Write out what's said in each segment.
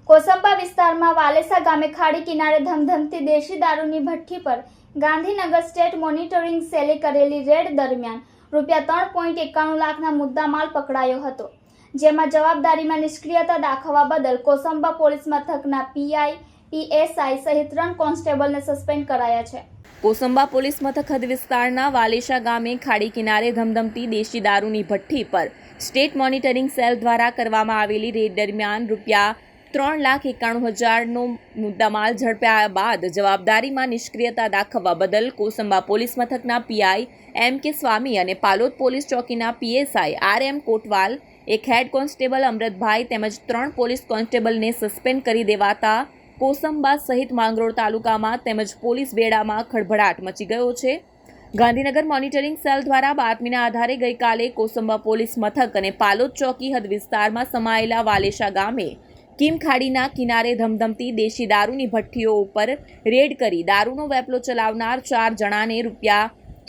કોસંબા વિસ્તારમાં વાલેસા ગામે ખાડી કિનારે ધમધમતી દેશી દારૂની ભઠ્ઠી પર ગાંધીનગર સ્ટેટ મોનિટરિંગ સેલે કરેલી રેડ દરમિયાન ₹3.91 લાખના મુદ્દામાલ પકડાયો હતો, જેમાં જવાબદારીમાં નિષ્ક્રિયતા દાખવવા બદલ કોસંબા પોલીસ મથકના પીઆઈ, પીએસઆઈ સહિત 3 કોન્સ્ટેબલને સસ્પેન્ડ કરાયા છે। કોસંબા પોલીસ મથક હદ વિસ્તારના વાલેસા ગામે ખાડી કિનારે ધમધમતી દેશી દારૂની ભઠ્ઠી પર સ્ટેટ મોનિટરિંગ સેલ દ્વારા કરવામાં આવેલી રેડ દરમિયાન ₹3,91,000નો મુદ્દામાલ ઝડપાયા બાદ જવાબદારીમાં નિષ્ક્રિયતા દાખવવા બદલ કોસંબા પોલીસ મથકના પીઆઈ એમ કે સ્વામી અને Palod police ચોકીના PSI RM Kotwal, એક હેડ કોન્સ્ટેબલ અમૃતભાઈ તેમજ 3 પોલીસ કોન્સ્ટેબલને સસ્પેન્ડ કરી દેવાતા કોસંબા સહિત માંગરોળ તાલુકામાં તેમજ પોલીસ બેડામાં ખળભળાટ મચી ગયો છે। ગાંધીનગર મોનિટરિંગ સેલ દ્વારા બાતમીના આધારે ગઈકાલે કોસંબા પોલીસ મથક અને પાલોદ ચોકી હદ વિસ્તારમાં સમાયેલા વાલેસા ગામે કીમ ખાડીના કિનારે ધમધમતી દેશી દારૂની ભઠ્ઠીઓ ઉપર રેડ કરી દારૂનો વેપલો ચલાવનાર 4 જણાને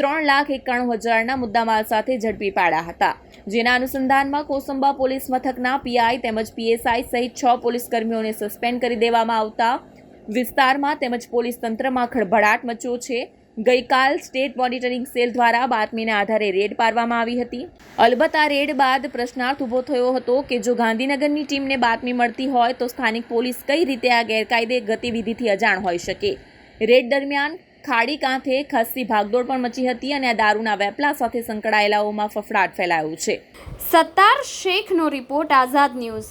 ₹3,91,000ના મુદ્દામાલ સાથે ઝડપી પાડ્યા હતા, જેના અનુસંધાનમાં કોસંબા પોલીસ મથકના પીઆઈ તેમજ પીએસઆઈ સહિત 6 પોલીસ કર્મીઓને સસ્પેન્ડ કરી દેવામાં આવતા વિસ્તારમાં તેમજ પોલીસ તંત્રમાં ખળભળાટ મચ્યો છે। ગઈકાલ સ્ટેટ મોનિટરિંગ સેલ દ્વારા બાતમીના આધારે રેડ પાડવામાં આવી હતી। અલબત્ત આ રેડ બાદ પ્રશ્નાર્થ ઊભો થયો હતો કે જો ગાંધીનગરની ટીમને બાતમી મળતી હોય તો સ્થાનિક પોલીસ કઈ રીતે આ ગેરકાયદે ગતિવિધિથી અજાણ હોઈ શકે। રેડ દરમિયાન ખાડી કાંઠે ખાસ્સી ભાગદોડ પણ મચી હતી અને આ દારૂના વેપલા સાથે સંકળાયેલાઓમાં ફફડાટ ફેલાયો છે। સત્તાર શેખનો રિપોર્ટ, આઝાદ ન્યૂઝ।